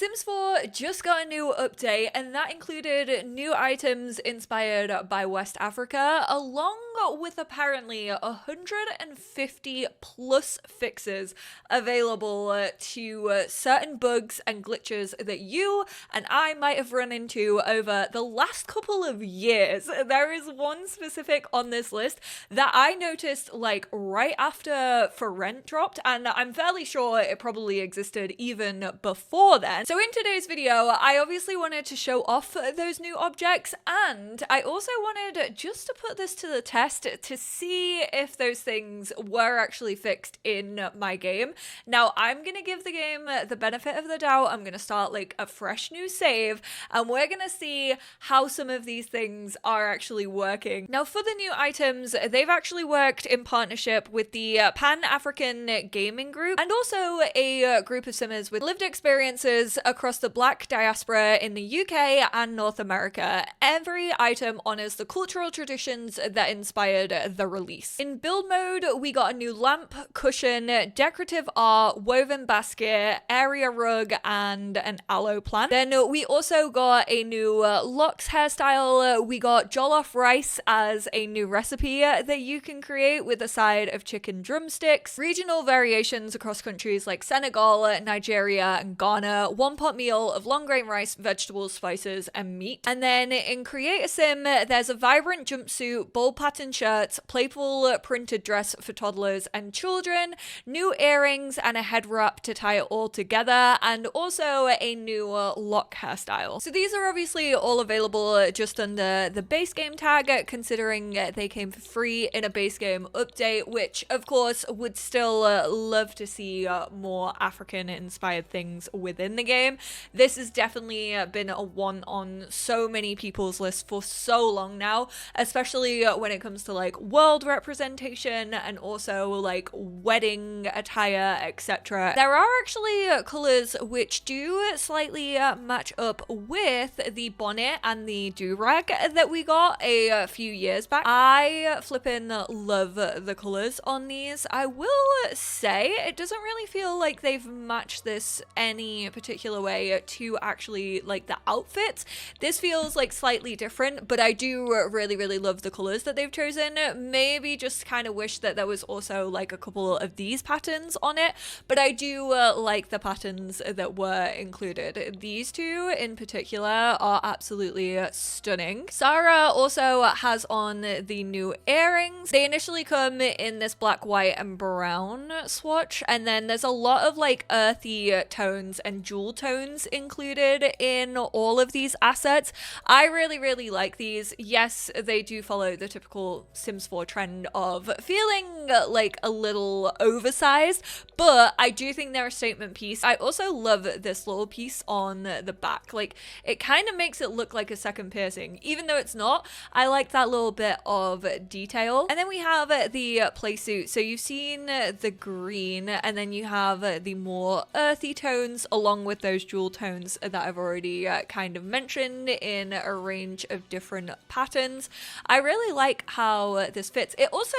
Sims 4 just got a new update, and that included new items inspired by West Africa, along with apparently 150 plus fixes available to certain bugs and glitches that you and I might have run into over the last couple of years. There is one specific on this list that I noticed like right after For Rent dropped, and I'm fairly sure it probably existed even before then. So in today's video, I obviously wanted to show off those new objects, and I also wanted just to put this to the test to see if those things were actually fixed in my game. Now, I'm gonna give the game the benefit of the doubt. I'm gonna start like a fresh new save, and we're gonna see how some of these things are actually working. Now, for the new items, they've actually worked in partnership with the Pan-African Gaming Group, and also a group of simmers with lived experiences across the Black diaspora in the UK and North America. Every item honors the cultural traditions that inspired the release. In build mode, we got a new lamp, cushion, decorative art, woven basket, area rug, and an aloe plant. Then we also got a new locks hairstyle. We got jollof rice as a new recipe that you can create with a side of chicken drumsticks. Regional variations across countries like Senegal, Nigeria, and Ghana. One pot meal of long grain rice, vegetables, spices, and meat. And then in Create a Sim, there's a vibrant jumpsuit, bold pattern shirts, playful printed dress for toddlers and children, new earrings, and a head wrap to tie it all together, and also a new lock hairstyle. So these are obviously all available just under the base game tag, considering they came for free in a base game update, which of course would still love to see more African inspired things within the game. This has definitely been a one on so many people's lists for so long now, especially when it comes to like world representation and also like wedding attire, etc. There are actually colors which do slightly match up with the bonnet and the do-rag that we got a few years back. I flippin' love the colors on these. I will say it doesn't really feel like they've matched this any particular way to actually like the outfits. This feels like slightly different, but I do really love the colors that they've chosen. Maybe just kind of wish that there was also like a couple of these patterns on it, but I do like the patterns that were included. These two in particular are absolutely stunning. Sarah also has on the new earrings. They initially come in this black, white, and brown swatch, and then there's a lot of like earthy tones and jewel tones included in all of these assets. I really like these. Yes, they do follow the typical Sims 4 trend of feeling like a little oversized, but I do think they're a statement piece. I also love this little piece on the back. Like, it kind of makes it look like a second piercing, even though it's not. I like that little bit of detail. And then we have the playsuit. So you've seen the green, and then you have the more earthy tones along with those jewel tones that I've already kind of mentioned in a range of different patterns. I really like how this fits. It also,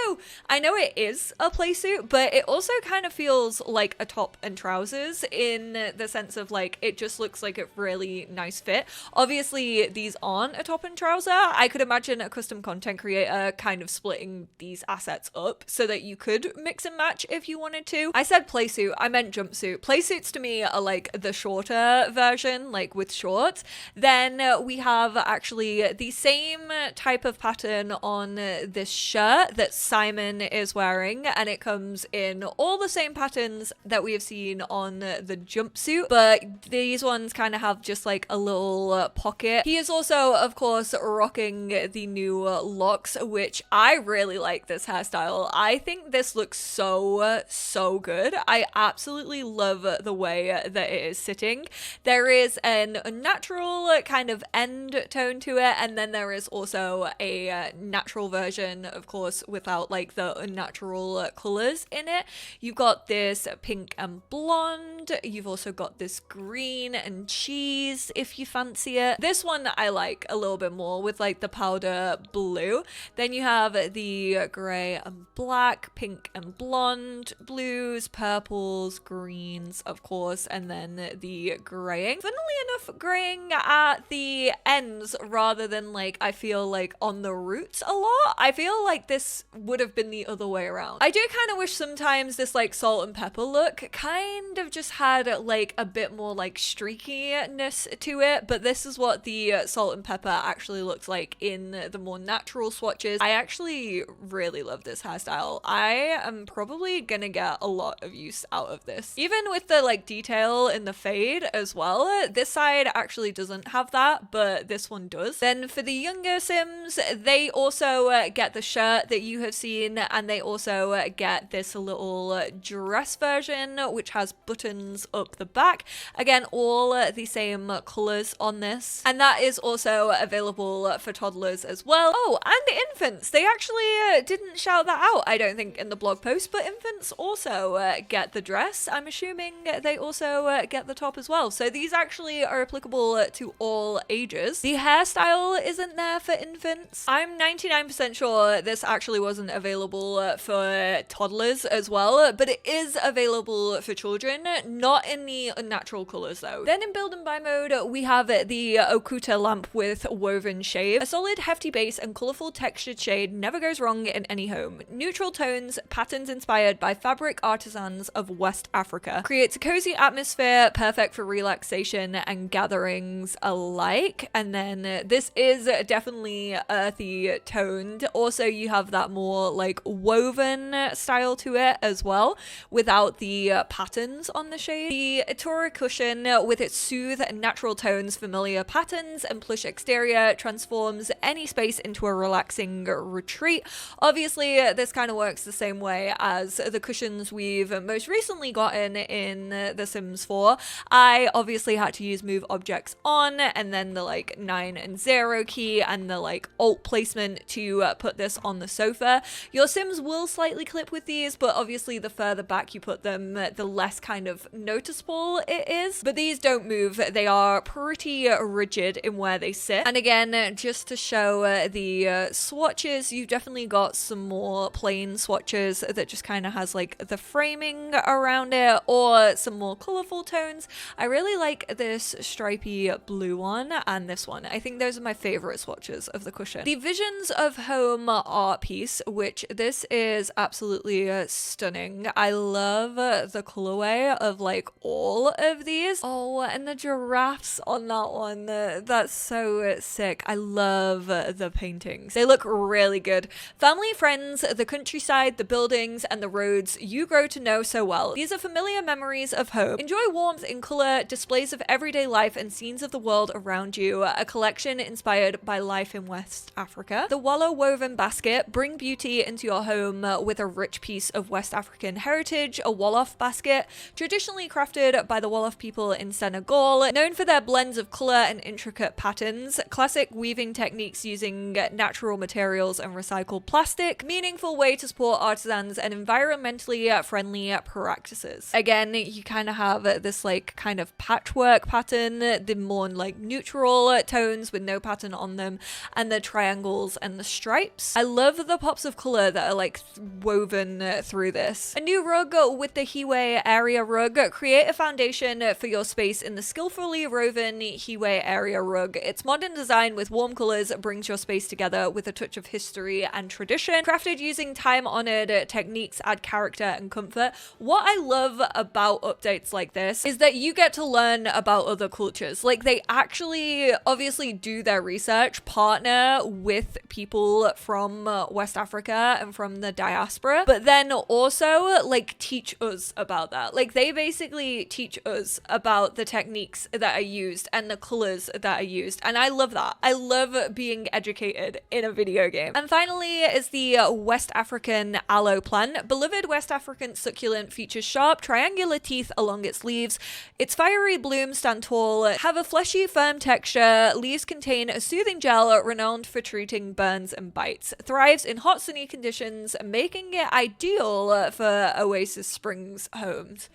I know it is a playsuit, but it also kind of feels like a top and trousers in the sense of like, it just looks like a really nice fit. Obviously, these aren't a top and trouser. I could imagine a custom content creator kind of splitting these assets up so that you could mix and match if you wanted to. I said playsuit, I meant jumpsuit. Playsuits to me are like the shorter version, like with shorts. Then we have actually the same type of pattern on this shirt that Simon is wearing, and it comes in all the same patterns that we have seen on the jumpsuit, but these ones kind of have just like a little pocket. He is also, of course, rocking the new locks, which I really like this hairstyle. I think this looks so good. I absolutely love the way that it is sitting. There is an unnatural kind of end tone to it, and then there is also a natural version, of course, without like the unnatural colors in it. You've got this pink and blonde. You've also got this green and cheese if you fancy it. This one I like a little bit more with like the powder blue. Then you have the gray and black, pink and blonde, blues, purples, greens, of course, and then the the graying. Funnily enough, graying at the ends rather than like, I feel like on the roots a lot. I feel like this would have been the other way around. I do kind of wish sometimes this like salt and pepper look kind of just had like a bit more like streakiness to it, but this is what the salt and pepper actually looks like in the more natural swatches. I actually really love this hairstyle. I am probably gonna get a lot of use out of this. Even with the like detail in the fade as well, this side actually doesn't have that, but this one does. Then for the younger Sims, they also get the shirt that you have seen, and they also get this little dress version which has buttons up the back. Again, all the same colors on this, and that is also available for toddlers as well. Oh, and infants. They actually didn't shout that out, I don't think, in the blog post, but infants also get the dress. I'm assuming they also get the top as well. So these actually are applicable to all ages. The hairstyle isn't there for infants. I'm 99% sure this actually wasn't available for toddlers as well, but it is available for children, not in the unnatural colors though. Then in build and buy mode, we have the Okuta lamp with woven shade. A solid, hefty base and colorful textured shade never goes wrong in any home. Neutral tones, patterns inspired by fabric artisans of West Africa. Creates a cozy atmosphere, perfect for relaxation and gatherings alike. And then this is definitely earthy toned. Also, you have that more like woven style to it as well, without the patterns on the shade. The Itora cushion, with its soothe natural tones, familiar patterns, and plush exterior, transforms any space into a relaxing retreat. Obviously, this kind of works the same way as the cushions we've most recently gotten in The Sims 4. I obviously had to use move objects on, and then the like 9 and 0 key, and the like alt placement to put this on the sofa. Your Sims will slightly clip with these, but obviously the further back you put them, the less kind of noticeable it is. But these don't move. They are pretty rigid in where they sit. And again, just to show the swatches, you've definitely got some more plain swatches that just kind of has like the framing around it, or some more colorful tones. I really like this stripy blue one and this one. I think those are my favorite swatches of the cushion. The Visions of Home art piece, which this is absolutely stunning. I love the colorway of like all of these. Oh, and the giraffes on that one. That's so sick. I love the paintings. They look really good. Family, friends, the countryside, the buildings, and the roads you grow to know so well. These are familiar memories of home. Enjoy warmth in color, displays of everyday life, and scenes of the world around you. A collection inspired by life in West Africa. The Wallow woven basket. Bring beauty into your home with a rich piece of West African heritage. A Wolof basket, traditionally crafted by the Wolof people in Senegal, known for their blends of color and intricate patterns. Classic weaving techniques using natural materials and recycled plastic. Meaningful way to support artisans and environmentally friendly practices. Again, you kind of have this like kind of patchwork pattern, the more like neutral tones with no pattern on them, and the triangles and the stripes. I love the pops of color that are like woven through this. A new rug with the Hiwe area rug. Create a foundation for your space in the skillfully woven Hiwe area rug. Its modern design with warm colors brings your space together with a touch of history and tradition. Crafted using time-honored techniques, add character and comfort. What I love about updates like this is that you get to learn about other cultures. Like, they actually obviously do their research, partner with people from West Africa and from the diaspora, but then also like teach us about that. Like, they basically teach us about the techniques that are used and the colors that are used, and I love that. I love being educated in a video game. And finally is the West African aloe plant. Beloved West African succulent features sharp triangular teeth along its leaves. Its fiery blooms stand tall, have a fleshy firm texture. Leaves contain a soothing gel renowned for treating burns and bites. Thrives in hot sunny conditions, making it ideal for Oasis Springs homes.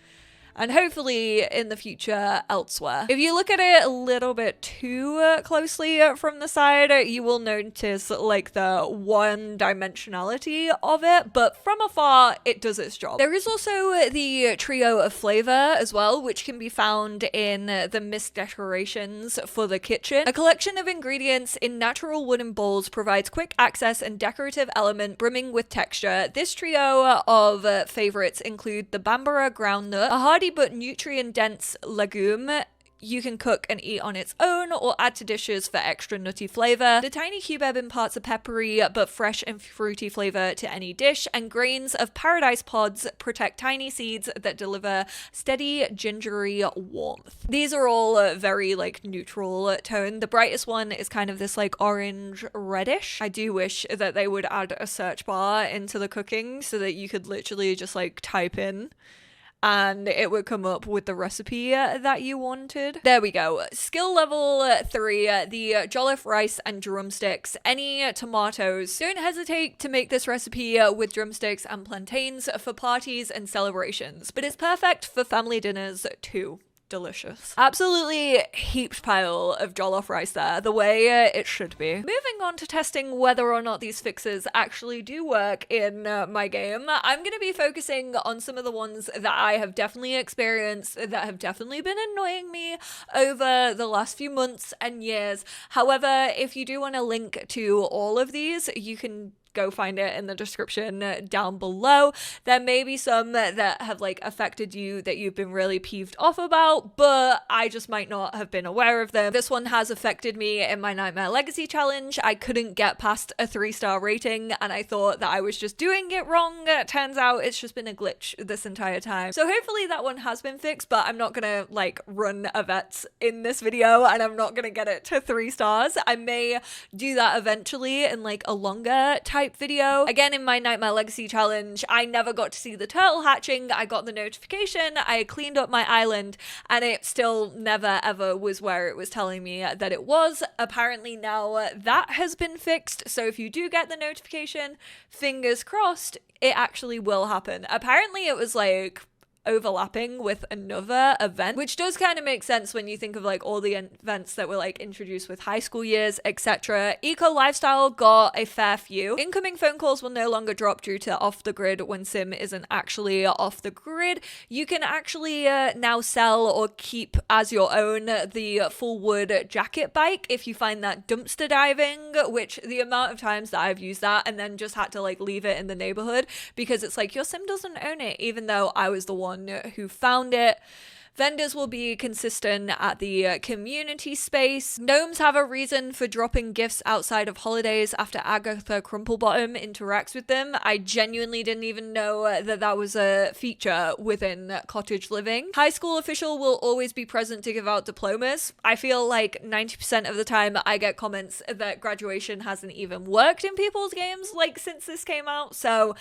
and hopefully in the future elsewhere. If you look at it a little bit too closely from the side, you will notice like the one-dimensionality of it, but from afar it does its job. There is also the trio of flavor as well, which can be found in the mist decorations for the kitchen. A collection of ingredients in natural wooden bowls provides quick access and decorative element brimming with texture. This trio of favorites include the Bambara groundnut, a hardy but nutrient-dense legume you can cook and eat on its own or add to dishes for extra nutty flavor. The tiny cubeb imparts a peppery but fresh and fruity flavor to any dish, and grains of paradise pods protect tiny seeds that deliver steady gingery warmth. These are all very like neutral tone. The brightest one is kind of this like orange reddish. I do wish that they would add a search bar into the cooking so that you could literally just like type in and it would come up with the recipe that you wanted. There we go. Skill level 3, the jollof rice and drumsticks. Any tomatoes. Don't hesitate to make this recipe with drumsticks and plantains for parties and celebrations, but it's perfect for family dinners too. Delicious. Absolutely heaped pile of jollof rice there, the way it should be. Moving on to testing whether or not these fixes actually do work in my game, I'm going to be focusing on some of the ones that I have definitely experienced that have definitely been annoying me over the last few months and years. However, if you do want a link to all of these, you can go find it in the description down below. There may be some that have like affected you that you've been really peeved off about, but I just might not have been aware of them. This one has affected me in my Nightmare Legacy challenge. I couldn't get past a 3-star rating and I thought that I was just doing it wrong. Turns out it's just been a glitch this entire time. So hopefully that one has been fixed, but I'm not gonna like run a vets in this video and I'm not gonna get it to 3 stars. I may do that eventually in like a longer type video. Again, in my Nightmare Legacy challenge, I never got to see the turtle hatching. I got the notification, I cleaned up my island, and it still never ever was where it was telling me that it was. Apparently now that has been fixed, so if you do get the notification, fingers crossed, it actually will happen. Apparently it was like overlapping with another event, which does kind of make sense when you think of like all the events that were like introduced with high school years, etc. Eco Lifestyle got a fair few. Incoming phone calls will no longer drop due to off the grid when sim isn't actually off the grid. You can actually now sell or keep as your own the full wood jacket bike if you find that dumpster diving, which the amount of times that I've used that and then just had to like leave it in the neighborhood because it's like your sim doesn't own it, even though I was the one who found it. Vendors will be consistent at the community space. Gnomes have a reason for dropping gifts outside of holidays after Agatha Crumplebottom interacts with them. I genuinely didn't even know that that was a feature within Cottage Living. High school official will always be present to give out diplomas. I feel like 90% of the time I get comments that graduation hasn't even worked in people's games like since this came out, so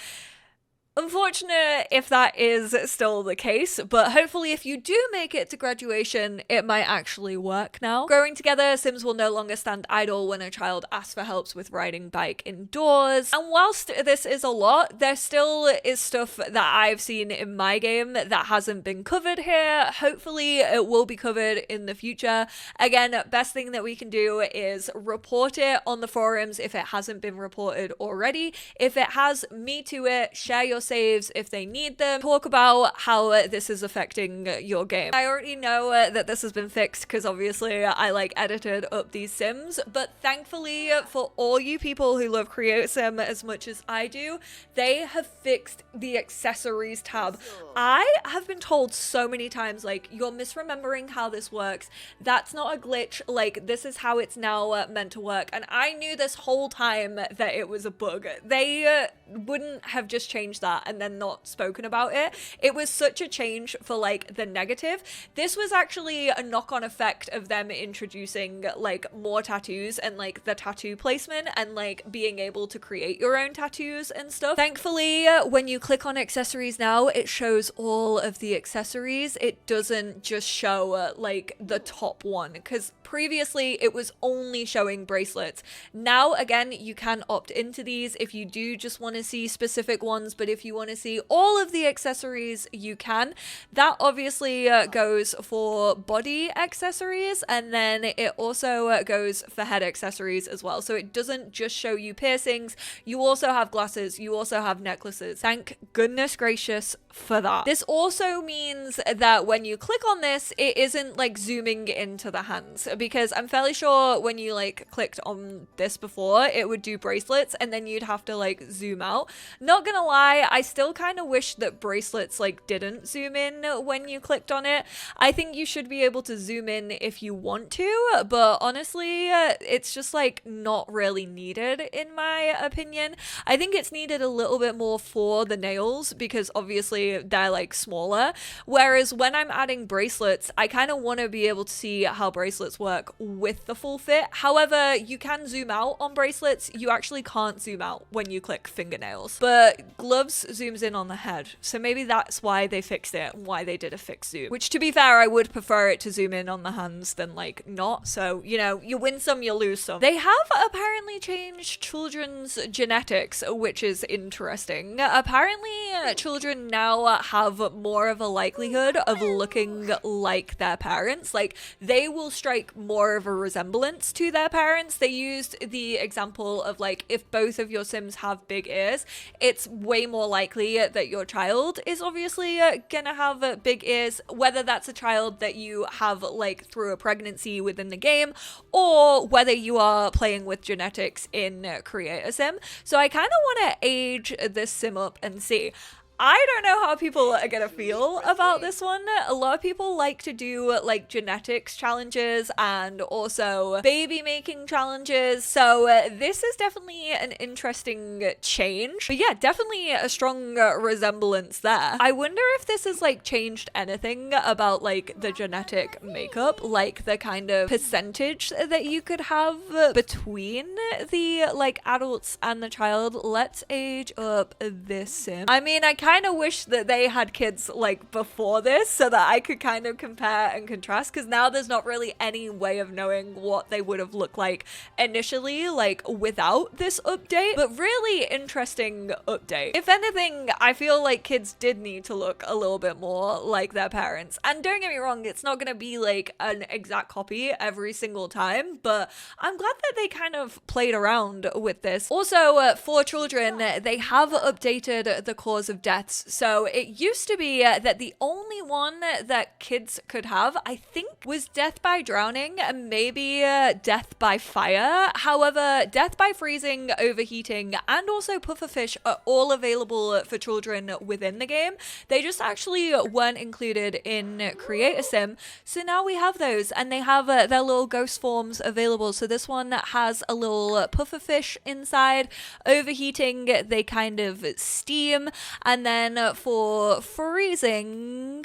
unfortunate if that is still the case, but hopefully if you do make it to graduation, it might actually work now. Growing together, Sims will no longer stand idle when a child asks for help with riding bike indoors. And whilst this is a lot, there still is stuff that I've seen in my game that hasn't been covered here. Hopefully it will be covered in the future. Again, best thing that we can do is report it on the forums if it hasn't been reported already. If it has, me to it, share your saves if they need them, talk about how this is affecting your game. I already know that this has been fixed because obviously I like edited up these sims, but thankfully for all you people who love Create Sim as much as I do, they have fixed the accessories tab. I have been told so many times like, you're misremembering how this works, that's not a glitch, like this is how it's now meant to work, and I knew this whole time that it was a bug. They wouldn't have just changed that and then not spoken about it. It was such a change for like the negative. This was actually a knock-on effect of them introducing like more tattoos and like the tattoo placement and like being able to create your own tattoos and stuff. Thankfully, when you click on accessories now, it shows all of the accessories. It doesn't just show like the top one, because previously it was only showing bracelets. Now again, you can opt into these if you do just want to see specific ones, but if if you want to see all of the accessories, you can. That obviously goes for body accessories, and then it also goes for head accessories as well. So it doesn't just show you piercings, you also have glasses, you also have necklaces. Thank goodness gracious for that. This also means that when you click on this, it isn't like zooming into the hands, because I'm fairly sure when you like clicked on this before, it would do bracelets and then you'd have to like zoom out. Not gonna lie, I still kind of wish that bracelets like didn't zoom in when you clicked on it. I think you should be able to zoom in if you want to, but honestly, it's just like not really needed in my opinion. I think it's needed a little bit more for the nails because obviously they're like smaller, whereas when I'm adding bracelets, I kind of want to be able to see how bracelets work with the full fit. However, you can zoom out on bracelets, you actually can't zoom out when you click fingernails, but gloves zooms in on the head, so maybe that's why they fixed it and why they did a fixed zoom, which to be fair, I would prefer it to zoom in on the hands than like not, so you know, you win some, you lose some. They have apparently changed children's genetics, which is interesting. Apparently children now have more of a likelihood of looking like their parents, like they will strike more of a resemblance to their parents. They used the example of like, if both of your Sims have big ears, it's way more likely that your child is obviously gonna have big ears, whether that's a child that you have like through a pregnancy within the game, or whether you are playing with genetics in Create a Sim. So I kind of want to age this sim up and see. I don't know how people are gonna feel about this one. A lot of people like to do like genetics challenges and also baby making challenges, so this is definitely an interesting change. But yeah, definitely a strong resemblance there. I wonder if this has like changed anything about like the genetic makeup, like the kind of percentage that you could have between the like adults and the child. Let's age up this sim. I mean, I kind of wish that they had kids like before this so that I could kind of compare and contrast, because now there's not really any way of knowing what they would have looked like initially, like without this update. But really interesting update. If anything, I feel like kids did need to look a little bit more like their parents, and don't get me wrong, it's not gonna be like an exact copy every single time, but I'm glad that they kind of played around with this. Also, for children, they have updated the cause of deaths. So it used to be that the only one that kids could have, I think, was death by drowning and maybe death by fire. However, death by freezing, overheating, and also pufferfish are all available for children within the game. They just actually weren't included in Create a Sim. So now we have those, and they have their little ghost forms available. So this one has a little pufferfish inside. Overheating, they kind of steam, and then for freezing,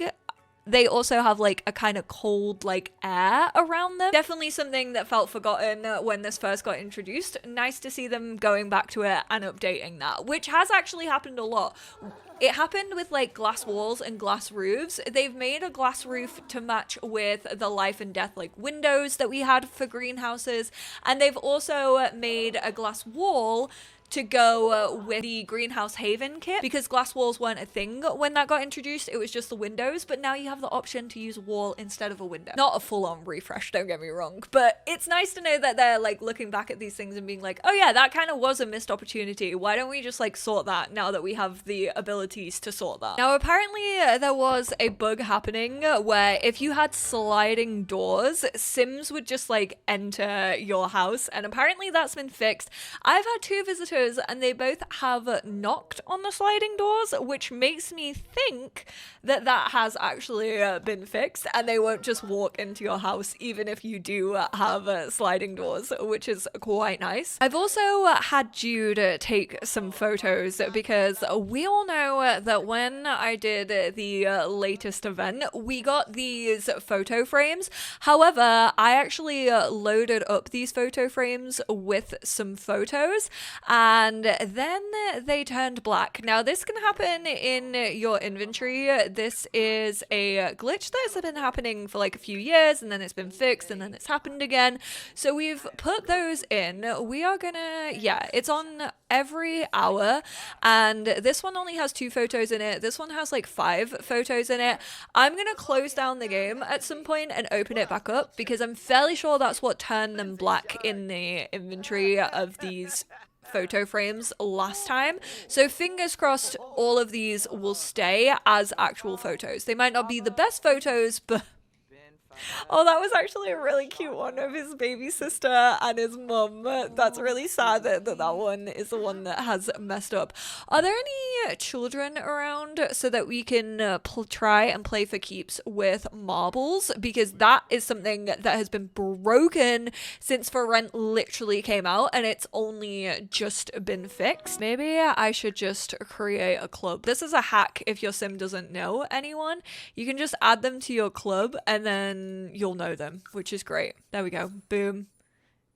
they also have like a kind of cold like air around them. Definitely something that felt forgotten when this first got introduced. Nice to see them going back to it and updating that, which has actually happened a lot. It happened with like glass walls and glass roofs. They've made a glass roof to match with the life and death like windows that we had for greenhouses, and they've also made a glass wall to go with the Greenhouse Haven kit, because glass walls weren't a thing when that got introduced. It was just the windows, but now you have the option to use a wall instead of a window. Not a full-on refresh, don't get me wrong, but it's nice to know that they're like looking back at these things and being like, oh yeah, that kind of was a missed opportunity. Why don't we just like sort that now that we have the abilities to sort that? Now apparently there was a bug happening where if you had sliding doors, Sims would just like enter your house, and apparently that's been fixed. I've had 2 visitors and they both have knocked on the sliding doors, which makes me think that that has actually been fixed and they won't just walk into your house even if you do have sliding doors, which is quite nice. I've also had Jude take some photos because we all know that when I did the latest event, we got these photo frames. However, I actually loaded up these photo frames with some photos, and then they turned black. Now this can happen in your inventory. This is a glitch that's been happening for like a few years, and then it's been fixed, and then it's happened again. So we've put those in. We are gonna, yeah, it's on every hour, and this one only has 2 photos in it. This one has like 5 photos in it. I'm gonna close down the game at some point and open it back up, because I'm fairly sure that's what turned them black in the inventory of these photo frames last time. So fingers crossed all of these will stay as actual photos. They might not be the best photos, but oh, that was actually a really cute one of his baby sister and his mum. That's really sad that that one is the one that has messed up. Are there any children around so that we can try and play for keeps with marbles? Because that is something that has been broken since For Rent literally came out, and it's only just been fixed. Maybe I should just create a club. This is a hack if your sim doesn't know anyone. You can just add them to your club, and then you'll know them, which is great. There we go. Boom.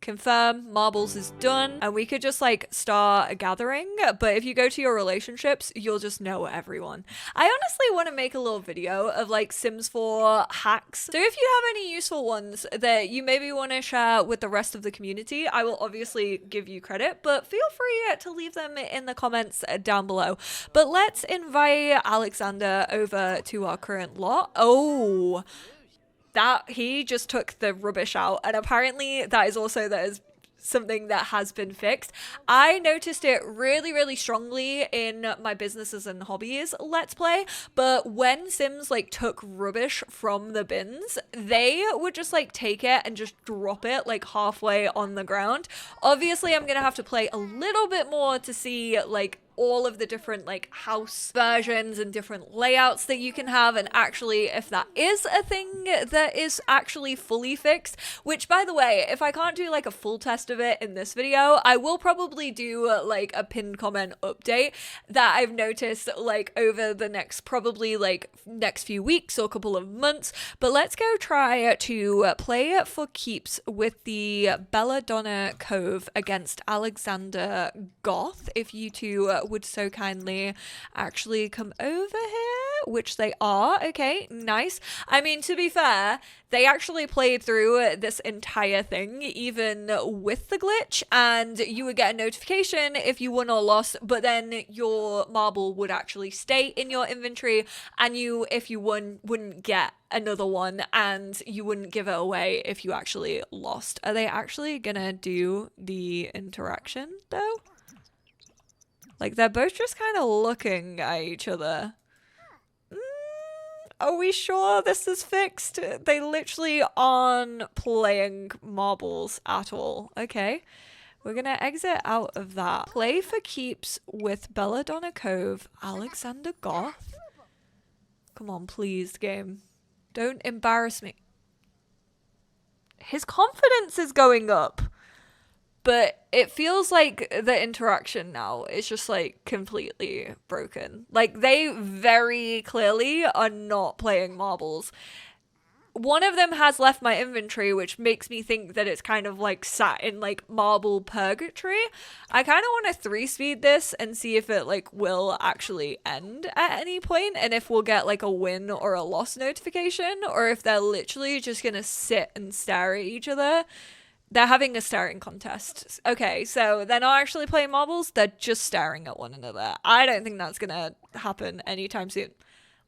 Confirm. Marbles is done. And we could just like start a gathering. But if you go to your relationships, you'll just know everyone. I honestly want to make a little video of like Sims 4 hacks. So if you have any useful ones that you maybe want to share with the rest of the community, I will obviously give you credit, but feel free to leave them in the comments down below. But let's invite Alexander over to our current lot. Oh, that he just took the rubbish out, and apparently that is something that has been fixed. I noticed it really strongly in my businesses and hobbies let's play, but when Sims like took rubbish from the bins, they would just like take it and just drop it like halfway on the ground. Obviously I'm gonna have to play a little bit more to see like all of the different like house versions and different layouts that you can have, and actually if that is a thing that is actually fully fixed, which by the way, if I can't do like a full test of it in this video, I will probably do like a pinned comment update that I've noticed like over the next few weeks or couple of months. But let's go try to play for keeps with the Belladonna Cove against Alexander Goth. If you two would so kindly actually come over here, which they are. Okay, nice. I mean, to be fair, they actually played through this entire thing, even with the glitch, and you would get a notification if you won or lost, but then your marble would actually stay in your inventory, and you, if you won, wouldn't get another one, and you wouldn't give it away if you actually lost. Are they actually gonna do the interaction, though? Like, they're both just kind of looking at each other. Are we sure this is fixed? They literally aren't playing marbles at all. Okay, we're gonna exit out of that. Play for keeps with Belladonna Cove, Alexander Goth. Come on, please, game. Don't embarrass me. His confidence is going up. But it feels like the interaction now is just like completely broken. Like they very clearly are not playing marbles. One of them has left my inventory, which makes me think that it's kind of like sat in like marble purgatory. I kind of want to 3-speed this and see if it like will actually end at any point, and if we'll get like a win or a loss notification, or if they're literally just gonna sit and stare at each other. They're having a staring contest. Okay, so they're not actually playing marbles, they're just staring at one another. I don't think that's gonna happen anytime soon.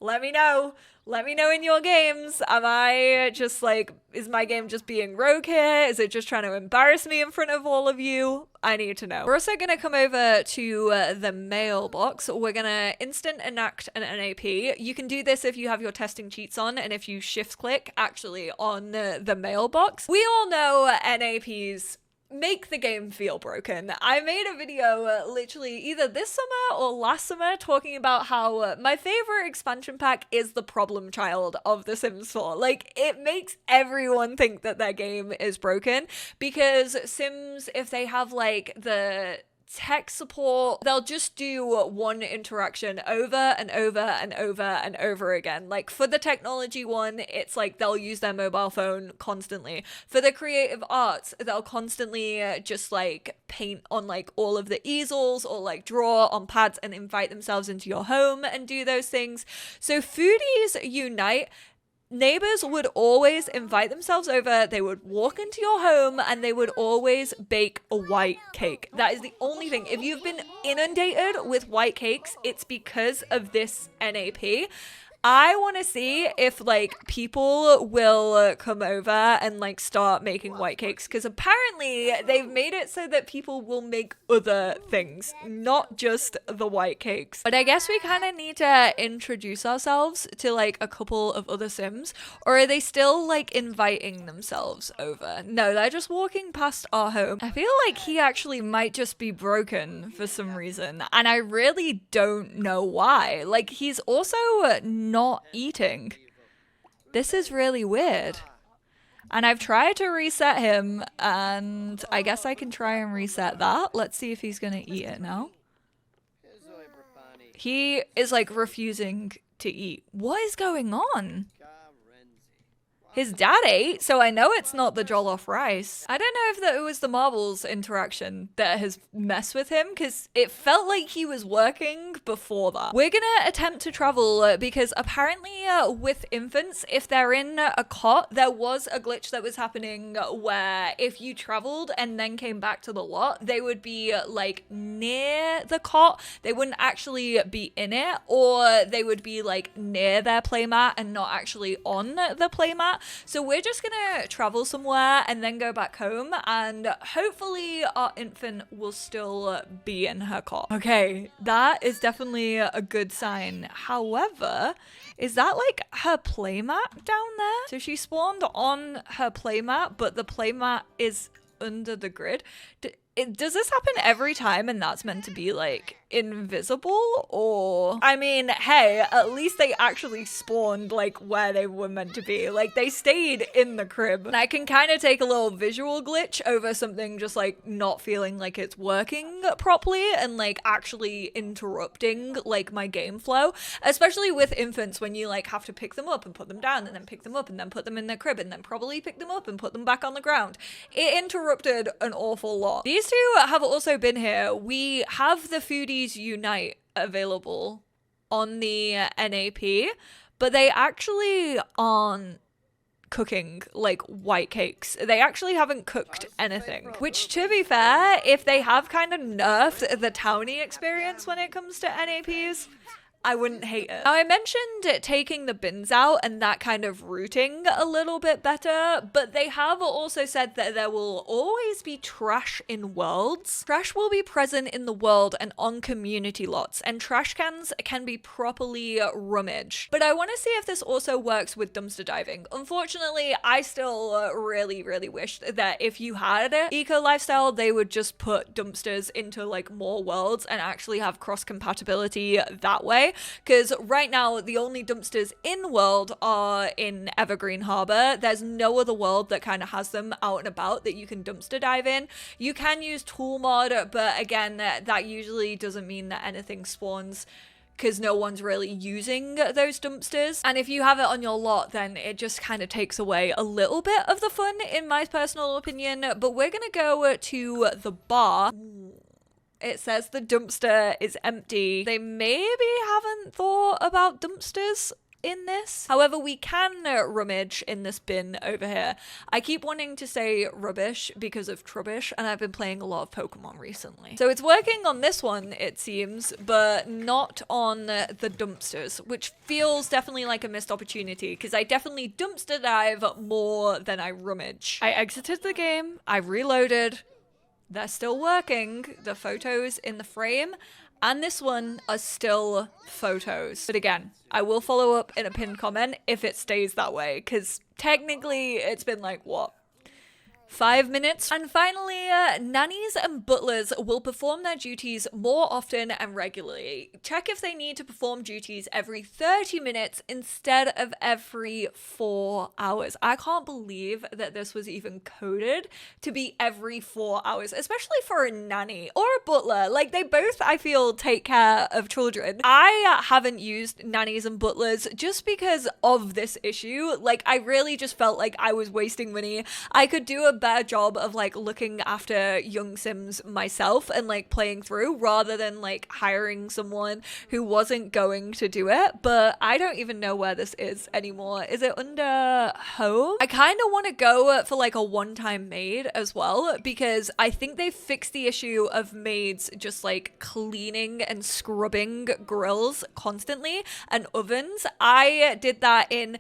Let me know. Let me know in your games. Am I just like, is my game just being rogue here? Is it just trying to embarrass me in front of all of you? I need to know. We're also going to come over to the mailbox. We're going to instant enact an NAP. You can do this if you have your testing cheats on, and if you shift click actually on the mailbox. We all know NAPs make the game feel broken. I made a video literally either this summer or last summer talking about how my favorite expansion pack is the problem child of The Sims 4. Like, it makes everyone think that their game is broken, because Sims, if they have like the tech support, they'll just do one interaction over and over and over and over again. Like for the technology one, it's like they'll use their mobile phone constantly. For the creative arts, they'll constantly just like paint on like all of the easels or like draw on pads and invite themselves into your home and do those things. So foodies unite. Neighbors would always invite themselves over, they would walk into your home, and they would always bake a white cake. That is the only thing. If you've been inundated with white cakes, it's because of this NAP. I want to see if like people will come over and like start making white cakes, because apparently they've made it so that people will make other things, not just the white cakes. But I guess we kind of need to introduce ourselves to like a couple of other Sims, or are they still like inviting themselves over? No, they're just walking past our home. I feel like he actually might just be broken for some reason, and I really don't know why. Like he's also not eating. This is really weird. And I've tried to reset him, and I guess I can try and reset that. Let's see if he's gonna eat it now. He is like refusing to eat. What is going on? His dad ate, so I know it's not the jollof rice. I don't know if it was the marbles interaction that has messed with him, because it felt like he was working before that. We're gonna attempt to travel because apparently with infants, if they're in a cot, there was a glitch that was happening where if you traveled and then came back to the lot, they would be like near the cot. They wouldn't actually be in it, or they would be like near their playmat and not actually on the playmat. So we're just gonna travel somewhere and then go back home, and hopefully our infant will still be in her cot. Okay, that is definitely a good sign. However, is that like her playmat down there? So she spawned on her playmat, but the playmat is under the grid. Does this happen every time and that's meant to be like invisible? Or I mean, hey, at least they actually spawned like where they were meant to be. Like they stayed in the crib. And I can kind of take a little visual glitch over something just like not feeling like it's working properly and like actually interrupting like my game flow, especially with infants when you like have to pick them up and put them down and then pick them up and then put them in their crib and then probably pick them up and put them back on the ground. It interrupted an awful lot. These two have also been here. We have the Foodies Unite available on the NAP, but they actually aren't cooking like white cakes. They actually haven't cooked anything, which to be fair, if they have kind of nerfed the townie experience when it comes to NAPs, I wouldn't hate it. Now, I mentioned taking the bins out and that kind of routing a little bit better, but they have also said that there will always be trash in worlds. Trash will be present in the world and on community lots, and trash cans can be properly rummaged. But I want to see if this also works with dumpster diving. Unfortunately, I still really wish that if you had an eco lifestyle, they would just put dumpsters into like more worlds and actually have cross compatibility that way. Because right now, the only dumpsters in world are in Evergreen Harbor. There's no other world that kind of has them out and about that you can dumpster dive in. You can use tool mod, but again, that usually doesn't mean that anything spawns because no one's really using those dumpsters. And if you have it on your lot, then it just kind of takes away a little bit of the fun, in my personal opinion. But we're gonna go to the bar. It says the dumpster is empty. They maybe haven't thought about dumpsters in this. However, we can rummage in this bin over here. I keep wanting to say rubbish because of trubbish, and I've been playing a lot of Pokemon recently. So it's working on this one, it seems, but not on the dumpsters, which feels definitely like a missed opportunity because I definitely dumpster dive more than I rummage. I exited the game, I reloaded. They're still working. The photos in the frame and this one are still photos. But again, I will follow up in a pinned comment if it stays that way, because technically it's been like, what, 5 minutes. And finally, nannies and butlers will perform their duties more often and regularly. Check if they need to perform duties every 30 minutes instead of every 4 hours. I can't believe that this was even coded to be every 4 hours, especially for a nanny or a butler. Like, they both, I feel, take care of children. I haven't used nannies and butlers just because of this issue. Like, I really just felt like I was wasting money. I could do a better job of like looking after young Sims myself and like playing through rather than like hiring someone who wasn't going to do it. But I don't even know where this is anymore. Is it under home? I kind of want to go for like a one-time maid as well, because I think they fixed the issue of maids just like cleaning and scrubbing grills constantly and ovens. I did that in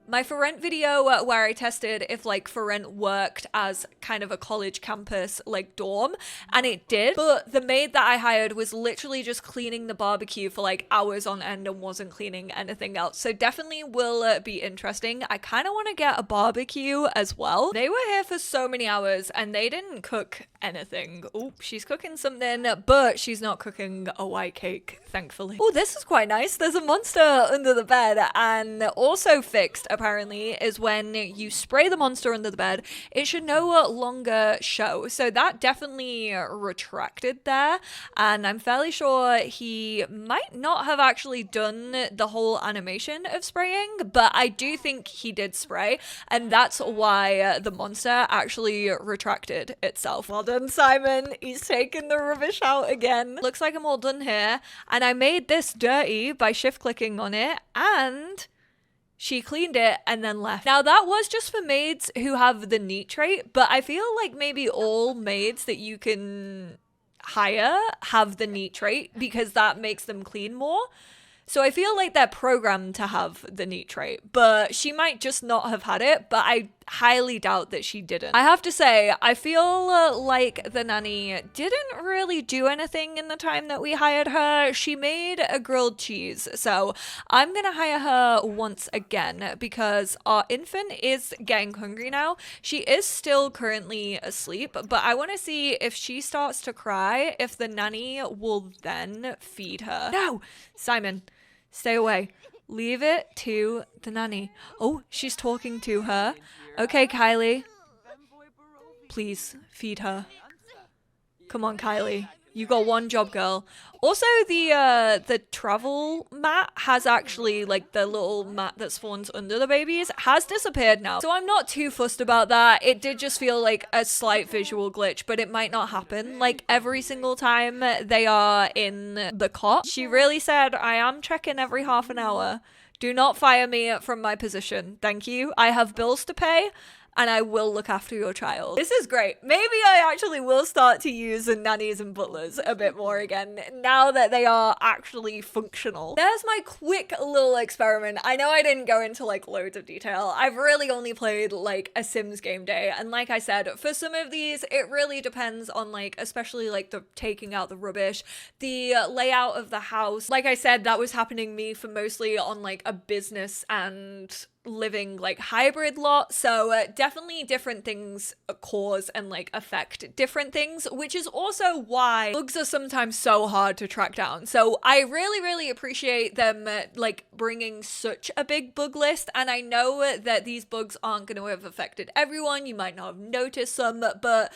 my for rent video where I tested if like for rent worked as kind of a college campus like dorm, and it did, but the maid that I hired was literally just cleaning the barbecue for like hours on end and wasn't cleaning anything else. So definitely will be interesting. I kind of want to get a barbecue as well. They were here for so many hours and they didn't cook anything. Oh, she's cooking something, but she's not cooking a white cake, thankfully. Oh, this is quite nice. There's a monster under the bed, and also fixed apparently is when you spray the monster under the bed, it should no longer show. So that definitely retracted there, and I'm fairly sure he might not have actually done the whole animation of spraying, but I do think he did spray, and that's why the monster actually retracted itself. Well done, Simon. He's taken the rubbish out again. Looks like I'm all done here, and I made this dirty by shift clicking on it, and she cleaned it and then left. Now that was just for maids who have the neat trait, but I feel like maybe all maids that you can hire have the neat trait because that makes them clean more. So I feel like they're programmed to have the neat trait, but she might just not have had it, but I highly doubt that she didn't. I have to say, I feel like the nanny didn't really do anything in the time that we hired her. She made a grilled cheese, so I'm gonna hire her once again because our infant is getting hungry now. She is still currently asleep, but I want to see if she starts to cry, if the nanny will then feed her. No, Simon, stay away. Leave it to the nanny. Oh, she's talking to her. Okay, Kylie. Please feed her. Come on, Kylie. You got one job, girl. Also, the travel mat has actually, like, the little mat that spawns under the babies has disappeared now. So I'm not too fussed about that. It did just feel like a slight visual glitch, but it might not happen, like, every single time they are in the cot. She really said, I am checking every half an hour. Do not fire me from my position. Thank you. I have bills to pay, and I will look after your child. This is great. Maybe I actually will start to use the nannies and butlers a bit more again now that they are actually functional. There's my quick little experiment. I know I didn't go into like loads of detail. I've really only played like a Sims game day, and like I said, for some of these it really depends on like, especially like the taking out the rubbish, the layout of the house. Like I said, that was happening me for mostly on like a business and living like hybrid lot, so definitely different things cause and like affect different things, which is also why bugs are sometimes so hard to track down. So I really appreciate them like bringing such a big bug list, and I know that these bugs aren't going to have affected everyone. You might not have noticed some, but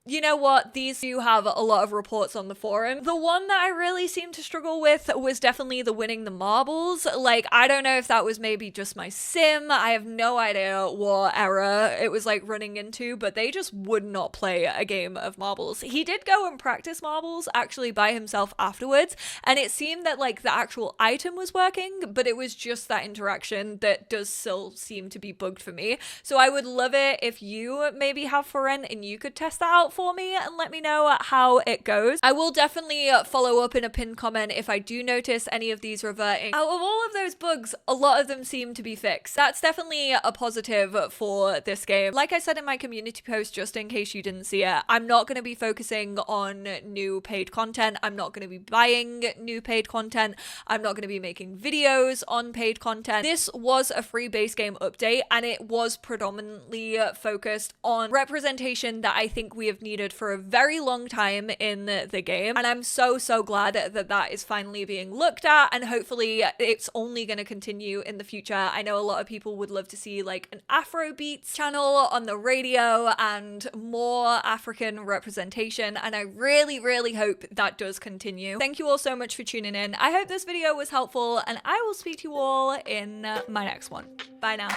you know what? These do have a lot of reports on the forum. The one that I really seemed to struggle with was definitely the winning the marbles. Like, I don't know if that was maybe just my sim. I have no idea what error it was like running into, but they just would not play a game of marbles. He did go and practice marbles actually by himself afterwards, and it seemed that like the actual item was working, but it was just that interaction that does still seem to be bugged for me. So I would love it if you maybe have for rent and you could test that out for me and let me know how it goes. I will definitely follow up in a pinned comment if I do notice any of these reverting. Out of all of those bugs, a lot of them seem to be fixed. That's definitely a positive for this game. Like I said in my community post, just in case you didn't see it, I'm not going to be focusing on new paid content. I'm not going to be buying new paid content. I'm not going to be making videos on paid content. This was a free base game update, and it was predominantly focused on representation that I think we have needed for a very long time in the game. And I'm so glad that that is finally being looked at, and hopefully it's only going to continue in the future. I know a lot of people would love to see like an Afrobeats channel on the radio and more African representation, and I really hope that does continue. Thank you all so much for tuning in. I hope this video was helpful, and I will speak to you all in my next one. Bye now.